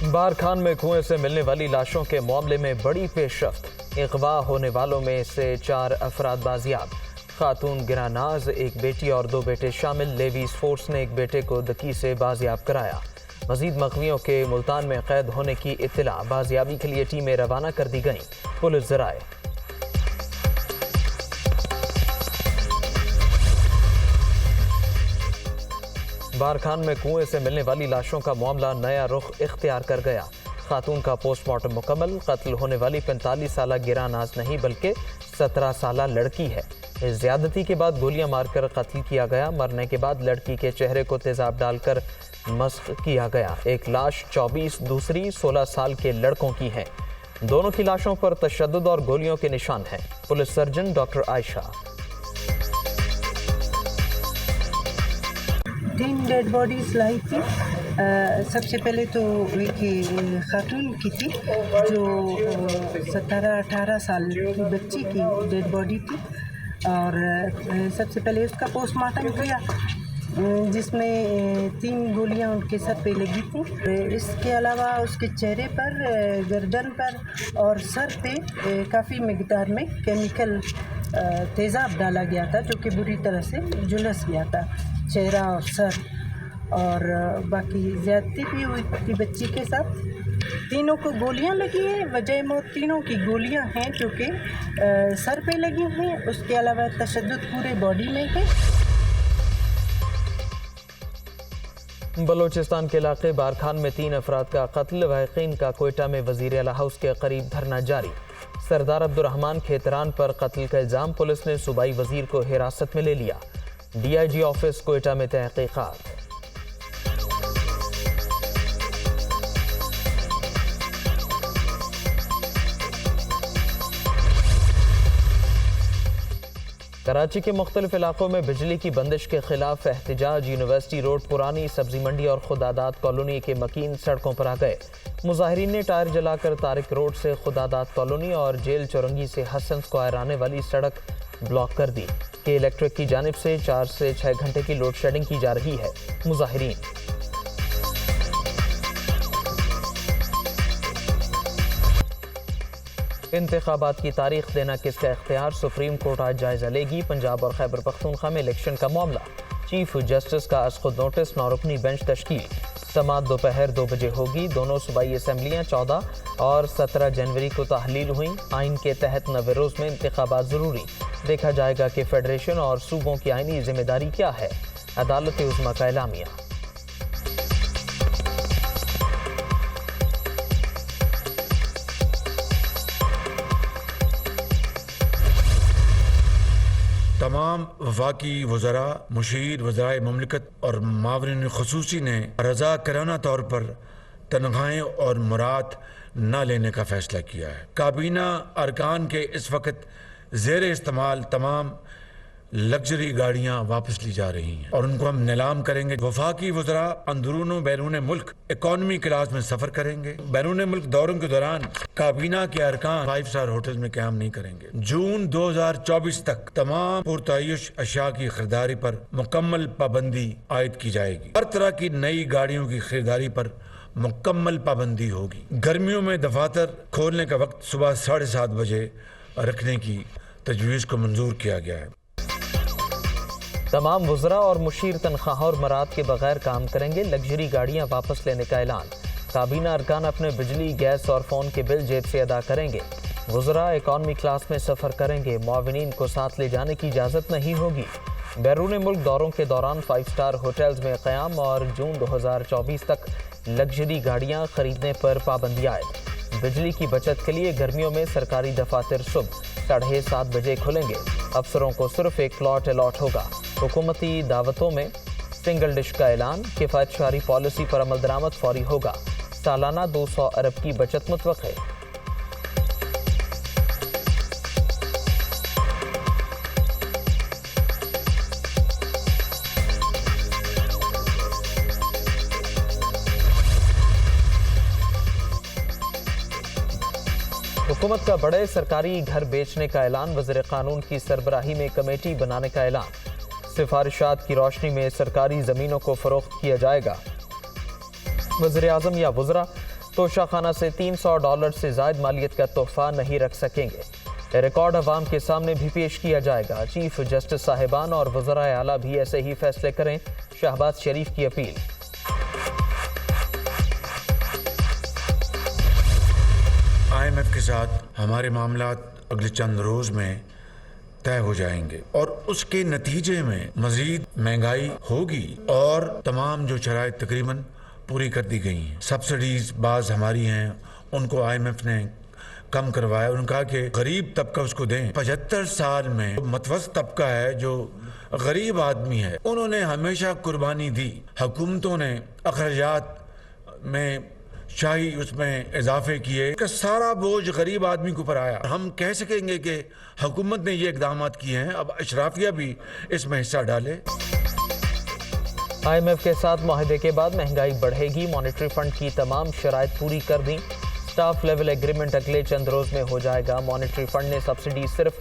बारखान में कुएं से मिलने वाली लाशों के मामले में बड़ी पेशरफ्त। अगवा होने वालों में से 4 अफराद बाजियाब। खातून गिरानाज, एक बेटी और 2 बेटे शामिल। लेवीज फोर्स ने एक बेटे को दकी से बाजियाब कराया। मजीद मखवियों के मुल्तान में कैद होने की इत्तला। बाजियाबी के लिए टीमें रवाना कर दी गईं। पुलिस जराए बारखान में कुएं से मिलने वाली लाशों का मामला नया रुख इख्तियार कर गया। खातून का पोस्टमार्टम मुकम्मल। कत्ल होने वाली 45 साला गिरानाज नहीं बल्कि 17 साला लड़की है। इस ज्यादती के बाद गोलियां मारकर कत्ल किया गया। मरने के बाद लड़की के चेहरे को तेजाब डालकर मस्ख किया गया। एक लाश 24, दूसरी 16 साल के लड़कों की है। दोनों की लाशों पर तशद्दुद और गोलियों के निशान हैं। Police surgeon doctor Ayesha 3 dead bodies लाई थी। सबसे पहले तो एक खातून की थी जो 17-18 साल की बच्ची की डेड बॉडी थी और सबसे पहले उसका पोस्टमार्टम किया जिसमें 3 गोलियां उनके सर पे लगी थी। इसके अलावा उसके चेहरे पर, गर्दन पर और सर पे काफ़ी मिकदार में केमिकल तेज़ाब डाला गया था जो कि बुरी तरह से झुलस गया था चेहरा और सर, और बाकी ज़्यादती भी हुई थी बच्ची के साथ। तीनों को गोलियां लगी हैं। वजह मौत तीनों की गोलियां हैं जो कि सर पे लगी हैं। उसके अलावा तशद्दुद पूरे बॉडी में है। बलोचिस्तान के इलाके बारखान में 3 अफराद का कत्ल। वाक़ईन का कोयटा में वज़ीर आला हाउस के करीब धरना जारी। सरदार अब्दुर्रहमान खेतरान पर कत्ल का इल्ज़ाम। पुलिस ने सूबाई वज़ीर को हिरासत में ले लिया। DIG ऑफिस कोयटा में तहकीकात। कराची के मुख्तलिफ इलाकों में बिजली की बंदिश के खिलाफ एहतजाज। यूनिवर्सिटी रोड, पुरानी सब्जी मंडी और खुदादात कॉलोनी के मकीन सड़कों पर आ गए। मुजाहिरीन ने टायर जलाकर तारिक रोड से खुदादात कॉलोनी और जेल चौरंगी से हसन स्क्वायर आने वाली सड़क ब्लॉक कर दी। के इलेक्ट्रिक की जानिब से 4 से 6 घंटे की लोड शेडिंग की जा रही है। मुजाहिरीन इंतखाबात की तारीख देना किसका इख्तियार, सुप्रीम कोर्ट आज जायजा लेगी। पंजाब और खैबर पख्तूनख्वा में इलेक्शन का मामला। चीफ जस्टिस का आज खुद नोटिस। 9 रुकनी बेंच तश्कील। समाअत दोपहर 2 बजे होगी। दोनों सूबाई असम्बलियाँ 14 और 17 जनवरी को तहलील हुई। आइन के तहत 90 रोज़ में इंतखाबात ज़रूरी। देखा जाएगा कि फेडरेशन और सूबों की आइनी जिम्मेदारी क्या है। अदालत उज़्मा का एलामिया। तमाम वफाकी वज़रा, मुशीर, वज़राए मुमलिकत और मावरीन ख़ुसूसी ने रज़ा कराना तौर पर तनख्वाहें और मुराद न लेने का फ़ैसला किया है। काबीना अरकान के इस वक्त ज़ेर इस्तेमाल तमाम लग्जरी गाड़ियाँ वापस ली जा रही हैं और उनको हम नीलाम करेंगे। वफाकी वज़रा अंदरून बैरून मुल्क इकॉनमी क्लास में सफ़र करेंगे। बैरून मुल्क दौरों के दौरान काबीना के अरकान 5 स्टार होटल में क़याम नहीं करेंगे। जून 2024 तक तमाम पुरतायुश अशिया की खरीदारी पर मुकम्मल पाबंदी आयद की जाएगी। हर तरह की नई गाड़ियों की खरीदारी पर मुकम्मल पाबंदी होगी। गर्मियों में दफातर खोलने का वक्त सुबह 7:30 बजे रखने की तजवीज़ को मंजूर किया गया है। तमाम वज़रा और मुशीर तनख्वाह और मराद के बगैर काम करेंगे। लग्जरी गाड़ियां वापस लेने का ऐलान। काबीना अरकान अपने बिजली, गैस और फ़ोन के बिल जेब से अदा करेंगे। वज़रा इकॉनमी क्लास में सफ़र करेंगे। मुआविनीन को साथ ले जाने की इजाज़त नहीं होगी। बैरून मुल्क दौरों के दौरान 5 स्टार होटल्स में क़याम और जून 2024 तक लग्जरी गाड़ियाँ खरीदने पर पाबंदी आयद। बिजली की बचत के लिए गर्मियों में सरकारी दफातर सुबह 7:30 बजे खुलेंगे। अफसरों को सिर्फ एक प्लॉट अलॉट होगा। हुकूमती दावतों में सिंगल डिश का ऐलान। किफ़ायत शारी पॉलिसी पर अमल दरामद फौरी होगा। सालाना 200 अरब की बचत मुतवक्के। हुकूमत का बड़े सरकारी घर बेचने का ऐलान। वज़ीर कानून की सरबराही में कमेटी बनाने का ऐलान। सिफारिशात की रोशनी में सरकारी ज़मीनों को फ़रोख्त किया जाएगा। वज़ीर आज़म या वज़रा तोशाखाना से $300 से ज़ायद मालियत का तोहफा नहीं रख सकेंगे। रिकॉर्ड अवाम के सामने भी पेश किया जाएगा। चीफ जस्टिस साहिबान और वज़राए आला भी ऐसे ही फैसले करें, शहबाज शरीफ की अपील। IMF के साथ हमारे मामलात अगले चंद रोज में तय हो जाएंगे और उसके नतीजे में मजीद महंगाई होगी और तमाम जो शराइत तकरीबन पूरी कर दी गई हैं। सब्सिडीज बाज हमारी हैं, उनको IMF ने कम करवाया। उन्होंने कहा कि गरीब तबका उसको दें। 75 साल में मतवसत तबका है जो गरीब आदमी है, उन्होंने हमेशा कुर्बानी दी। हुकूमतों ने अखराजात में शाही उसमें इजाफे किए, का सारा बोझ गरीब आदमी के ऊपर आया। हम कह सकेंगे कि हुकूमत ने ये इकदाम किए हैं, अब अशराफिया भी इसमें हिस्सा डाले। IMF के साथ मुआहदे के बाद महंगाई बढ़ेगी। मॉनेटरी फंड की तमाम शराइत पूरी कर दी। स्टाफ लेवल एग्रीमेंट अगले चंद रोज में हो जाएगा। मॉनेटरी फंड ने सब्सिडी सिर्फ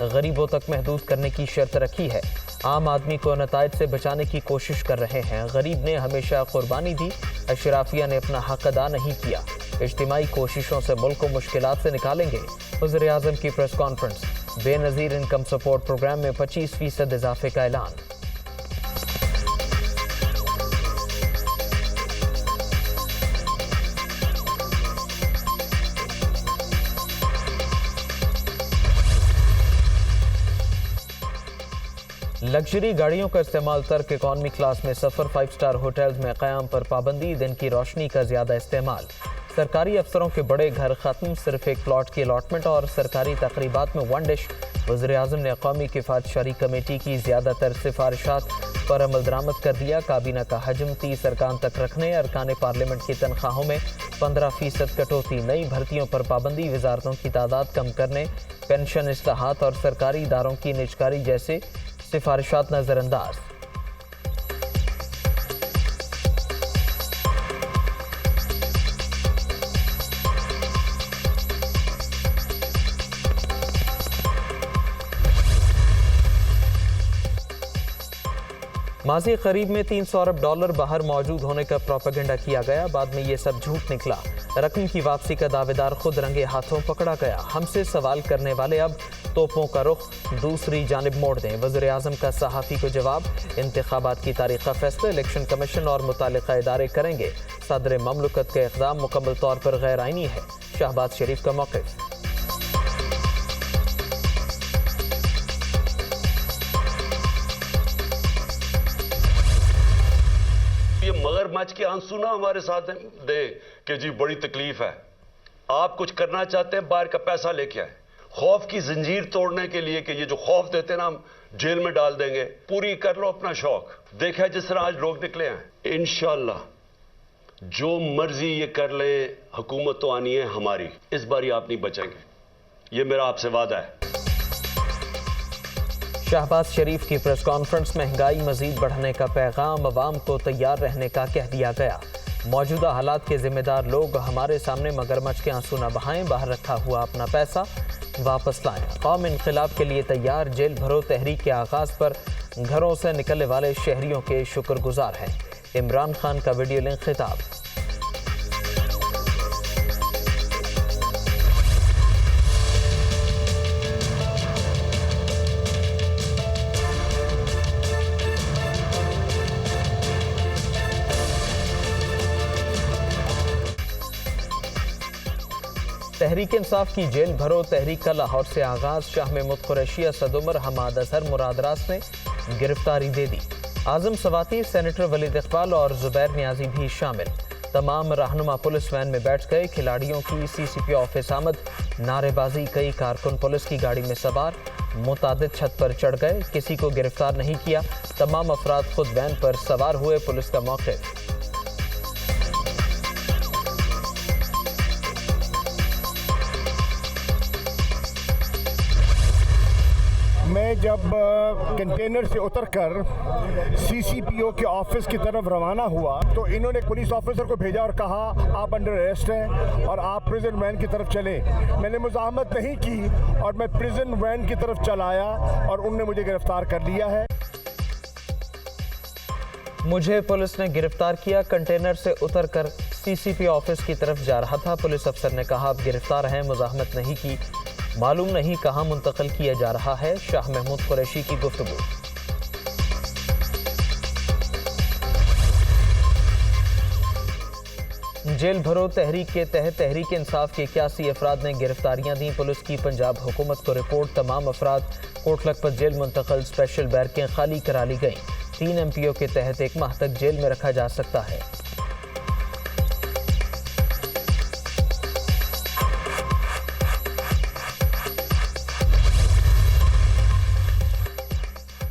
गरीबों तक महदूद करने की शर्त रखी है। आम आदमी को नताइज से बचाने की कोशिश कर रहे हैं। गरीब ने हमेशा कुर्बानी दी, अशराफिया ने अपना हक अदा नहीं किया। इज्तिमाई कोशिशों से मुल्क को मुश्किलात से निकालेंगे। वज़ीर आज़म की press conference. Benazir income support program में 25% इजाफे का ऐलान। लग्जरी गाड़ियों का इस्तेमाल तर्क, इकॉनमी क्लास में सफ़र, 5 स्टार होटल्स में क़याम पर पाबंदी, दिन की रोशनी का ज़्यादा इस्तेमाल, सरकारी अफसरों के बड़े घर ख़त्म, सिर्फ एक प्लॉट की अलॉटमेंट और सरकारी तकरीबात में 1 डिश। वज़ीर आज़म ने कौमी किफ़ायत शरी कमेटी की ज़्यादातर सिफारिशात पर अमल दरामद कर दिया। काबीना का हजम 30 अरकान तक रखने, अरकान पार्लियामेंट की तनख्वाहों में 15% कटौती, नई भर्तियों पर पाबंदी, वजारतों की तादाद कम करने, पेंशन इस्लाहात और सरकारी इदारों की निजकारी जैसे सिफारिशात नजरअंदाज। माजी करीब में $300 अरब बाहर मौजूद होने का प्रोपेगेंडा किया गया, बाद में ये सब झूठ निकला। रकम की वापसी का दावेदार खुद रंगे हाथों पकड़ा गया। हमसे सवाल करने वाले अब तोपों का रुख दूसरी जानिब मोड़ दें। वज़ीर आज़म का सहाफ़ी को जवाब। इंतखाबात की तारीख का फैसला इलेक्शन कमीशन और मुतालिका इदारे करेंगे। सदर ममलकत का इक़दाम मुकम्मल तौर पर गैर आइनी है, शहबाज शरीफ का मौक़िफ़। ये मगरमच्छ के आंसू ना हमारे साथ दे कि जी बड़ी तकलीफ है। आप कुछ करना चाहते हैं, बाहर का पैसा लेके आए। खौफ की जंजीर तोड़ने के लिए कि ये जो खौफ देते हैं ना, हम जेल में डाल देंगे, पूरी कर लो अपना शौक। देखा है जिस तरह आज लोग निकले हैं। इंशाअल्लाह जो मर्जी ये कर ले, हुकूमत तो आनी है हमारी। इस बार आप नहीं बचेंगे, ये मेरा आपसे वादा है। शहबाज शरीफ की प्रेस कॉन्फ्रेंस। महंगाई मजीद बढ़ने का पैगाम, अवाम को तैयार रहने का कह दिया गया। मौजूदा हालात के जिम्मेदार लोग हमारे सामने मगरमच्छ के आंसू न बहाएं, बाहर रखा हुआ अपना पैसा वापस लाएं। कौम इनकलाब के लिए तैयार, जेल भरो तहरीक के आगाज पर घरों से निकलने वाले शहरियों के शुक्रगुजार हैं। इमरान खान का वीडियो लिंक खिताब। तहरीक इंसाफ की जेल भरो तहरीक का लाहौर से आगाज। शाह महमूद कुरैशी, असद उमर, हमाद अजहर, मुराद रास ने गिरफ्तारी दे दी। आजम सवाती, सेनेटर वलीद इकबाल और जुबैर नियाजी भी शामिल। तमाम रहनुमा पुलिस वैन में बैठ गए। खिलाड़ियों की CCP ऑफिस आमद, नारेबाजी, कई कारकुन पुलिस की गाड़ी में सवार, मुतादिद छत पर चढ़ गए, किसी को गिरफ्तार नहीं किया। तमाम अफराद खुद वैन पर सवार हुए, पुलिस का मौक़िफ़। मैं जब कंटेनर से उतरकर CCPO के ऑफिस की तरफ रवाना हुआ तो इन्होंने पुलिस ऑफिसर को भेजा और कहा आप अंडर अरेस्ट हैं और आप प्रिजन वैन की तरफ चलें। मैंने मुज़ाहमत नहीं की और मैं प्रिजन वैन की तरफ चलाया और उनने मुझे गिरफ्तार कर लिया है। मुझे पुलिस ने गिरफ्तार किया। कंटेनर से उतरकर CCP ऑफिस की तरफ जा रहा था। पुलिस अफसर ने कहा, अब गिरफ्तार हैं, मुज़ाहमत नहीं की, मालूम नहीं कहां मुंतकिल किया जा रहा है। शाह महमूद कुरैशी की गुफ्तगू। जेल भरो तहरीक के तहत तहरीक इंसाफ के 81 अफराद ने गिरफ्तारियां दी। पुलिस की पंजाब हुकूमत को रिपोर्ट, तमाम अफराद कोट लखपत जेल मुंतकिल, स्पेशल बैरकें खाली करा ली गईं। 3 MPO के तहत 1 माह तक जेल में रखा जा सकता है।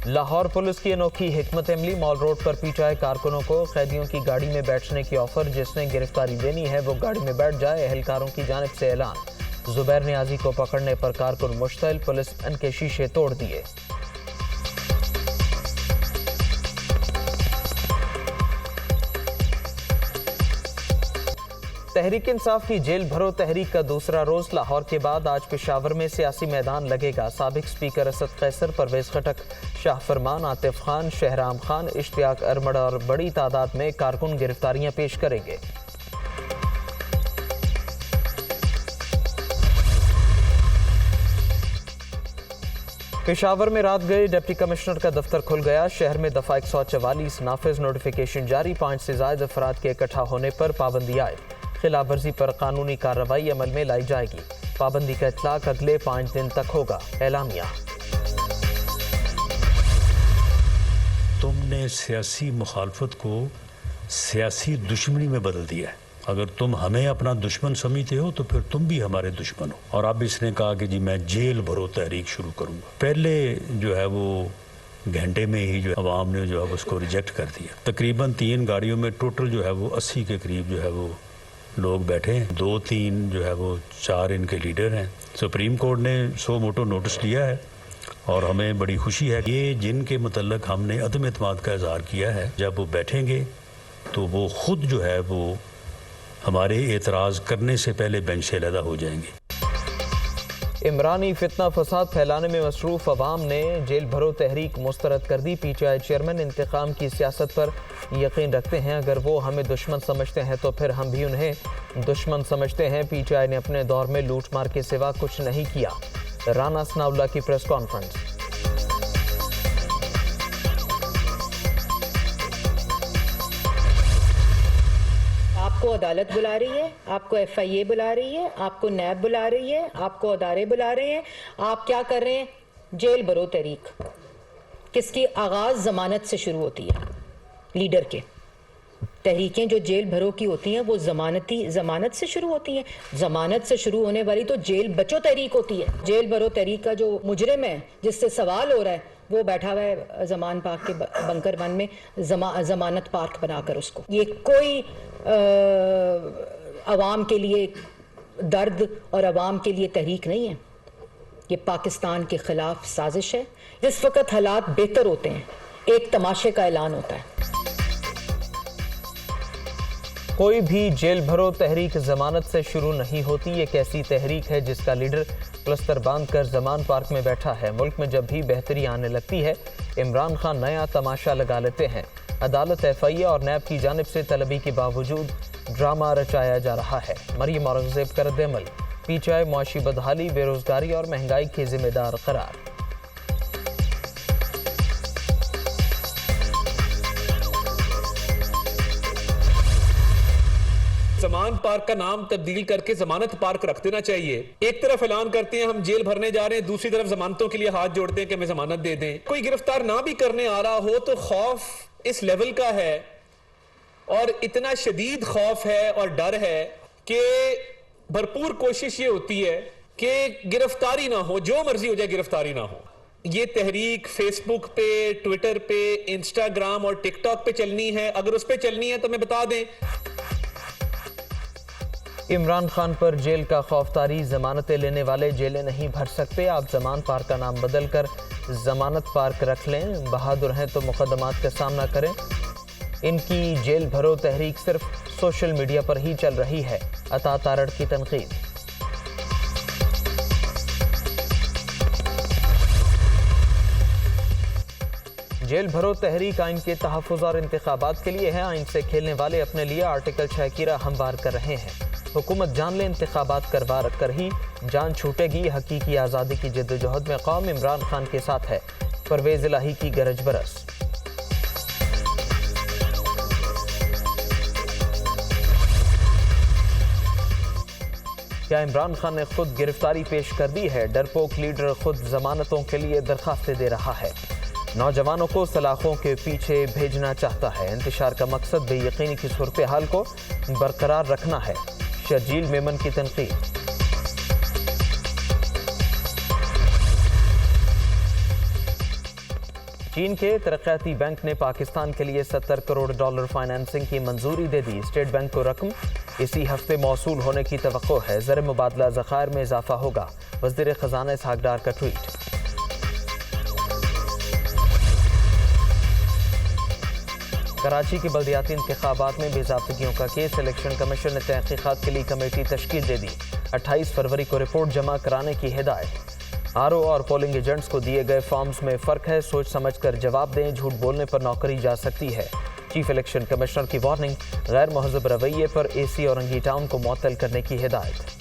लाहौर पुलिस की अनोखी हिकमत अमली, मॉल रोड पर PTI कारकुनों को कैदियों की गाड़ी में बैठने की ऑफर। जिसने गिरफ्तारी देनी है वो गाड़ी में बैठ जाए, एहलकारों की जानिब से ऐलान। जुबैर नियाजी को पकड़ने पर कारकुन मुश्तइल, पुलिस इनके शीशे तोड़ दिए। तहरीक इंसाफ की जेल भरो तहरीक का दूसरा रोज लाहौर के बाद आज पेशावर में सियासी मैदान लगेगा। साबिक स्पीकर असद कैसर, परवेज खटक, शाह फरमान, आतिफ खान, शहराम खान, इश्तियाक अरमड़ और बड़ी तादाद में कारकुन गिरफ्तारियां पेश करेंगे। पेशावर में रात गए डिप्टी कमिश्नर का दफ्तर खुल गया। शहर में दफा 144 नाफिज, नोटिफिकेशन जारी। 5 से ज्यादा अफराद के इकट्ठा होने पर पाबंदी आए। खिलाफ वर्जी पर कानूनी कार्रवाई अमल में लाई जाएगी। पाबंदी का इतलाक अगले 5 दिन तक होगा। एलामिया। तुमने सियासी मुखालफत को सियासी दुश्मनी में बदल दिया है। अगर तुम हमें अपना दुश्मन समझते हो तो फिर तुम भी हमारे दुश्मन हो। और अब इसने कहा कि जी मैं जेल भरो तहरीक शुरू करूंगा। पहले जो है वो घंटे में ही जो अवाम ने जो है उसको रिजेक्ट कर दिया। तकरीबन 3 गाड़ियों में टोटल जो है वो 80 के करीब जो है वो लोग बैठे हैं। 2-3 जो है वो 4 इनके लीडर हैं। सुप्रीम कोर्ट ने 100 मोटो नोटिस दिया है और हमें बड़ी खुशी है। ये जिनके मुतल्लक हमने अदम एतमाद का इजहार किया है, जब वो बैठेंगे तो वो खुद जो है वो हमारे एतराज़ करने से पहले बेंच से अलहदा हो जाएंगे। इमरानी फितना फसाद फैलाने में मसरूफ अवाम ने जेल भरो तहरीक मुस्तरद कर दी। PTI चेयरमैन इंतकाम की सियासत पर यकीन रखते हैं। अगर वो हमें दुश्मन समझते हैं तो फिर हम भी उन्हें दुश्मन समझते हैं। PTI ने अपने दौर में लूट मार के सिवा कुछ नहीं किया। राना सनाउल्लाह की प्रेस कॉन्फ्रेंस। आपको अदालत बुला रही है, आपको FIA बुला रही है, आपको नैब बुला रही है, आपको अदारे बुला रहे हैं। आप क्या कर रहे हैं? जेल भरो तहरीक, किसकी आगाज जमानत से शुरू होती है। लीडर के तहरीकें जो जेल भरो की होती हैं वो जमानत से शुरू होती हैं। जमानत से शुरू होने वाली तो जेल बचो तहरीक होती है। जेल भरो तहरीक का जो मुजरिम है, जिससे सवाल हो रहा है, वो बैठा हुआ है जमान पार्क के बंकर 1 में, जमानत पार्क बनाकर उसको। ये कोई अवाम के लिए दर्द और अवाम के लिए तहरीक नहीं है। ये पाकिस्तान के खिलाफ साजिश है। जिस वक्त हालात बेहतर होते हैं, एक तमाशे का ऐलान होता है। कोई भी जेल भरो तहरीक जमानत से शुरू नहीं होती। ये कैसी तहरीक है जिसका लीडर क्लस्टर बांध कर जमान पार्क में बैठा है। मुल्क में जब भी बेहतरी आने लगती है, इमरान खान नया तमाशा लगा लेते हैं। अदालत, FIA और नैब की जानिब से तलबी के बावजूद ड्रामा रचाया जा रहा है। मरियम औरंगजेब का रद्द-ए-अमल। PTI मुआशी बदहाली, बेरोजगारी और महंगाई के जिम्मेदार करार। जमान पार्क का नाम तब्दील करके जमानत पार्क रख देना चाहिए। एक तरफ ऐलान करते हैं हम जेल भरने जा रहे हैं, दूसरी तरफ जमानतों के लिए हाथ जोड़ते हैं कि हमें जमानत दे दें। कोई गिरफ्तार ना भी करने आ रहा हो तो खौफ इस लेवल का है और इतना शदीद खौफ है और डर है कि भरपूर कोशिश ये होती है कि गिरफ्तारी ना हो, जो मर्जी हो जाए गिरफ्तारी ना हो। ये तहरीक फेसबुक पे, ट्विटर पे, इंस्टाग्राम और टिकटॉक पे चलनी है। अगर उस पे चलनी है तो हमें बता दें। इमरान खान पर जेल का खौफतारी, जमानतें लेने वाले जेलें नहीं भर सकते। आप जमान पार्क का नाम बदल कर जमानत पार्क रख लें। बहादुर हैं तो मुकदमात का सामना करें। इनकी जेल भरो तहरीक सिर्फ सोशल मीडिया पर ही चल रही है। अता तारड़ की तनकीद। जेल भरो तहरीक आइन के तहफ़्फ़ुज़ और इंतखाबात के लिए है। आइन से खेलने वाले अपने लिए आर्टिकल 6 की राह हमवार कर रहे हैं। हुकूमत जान ले इंतखाबात करवा कर ही जान छूटेगी। हकीकी आज़ादी की जद्दोजहद में कौम इमरान खान के साथ है। परवेज़ इलाही की गरज बरस। क्या इमरान खान ने खुद गिरफ्तारी पेश कर दी है? डरपोक लीडर खुद जमानतों के लिए दरखास्तें दे रहा है। नौजवानों को सलाखों के पीछे भेजना चाहता है। इंतशार का मकसद बेयकीनी की सूरत हाल को बरकरार रखना है। शर्जील मेमन की तनकीद। चीन के तरक्याती बैंक ने पाकिस्तान के लिए $70 करोड़ फाइनेंसिंग की मंजूरी दे दी। स्टेट बैंक को रकम इसी हफ्ते मौसूल होने की तवक्को है। ज़र मुबादला ज़खायर में इजाफा होगा। वज़ीर ख़जाना इसहाक डार का ट्वीट। कराची के बल्दियाती इंतखाबात में बेज़ाब्तगियों का केस। इलेक्शन कमीशन ने तहकीक़ात के लिए कमेटी तश्कील दे दी। 28 फरवरी को रिपोर्ट जमा कराने की हिदायत। आरओ और पोलिंग एजेंट्स को दिए गए फॉर्म्स में फ़र्क है। सोच समझ कर जवाब दें। झूठ बोलने पर नौकरी जा सकती है। चीफ इलेक्शन कमिश्नर की वार्निंग। गैर महज़ब रवैये पर एसी औरंगी टाउन को मुअत्तल करने की हिदायत।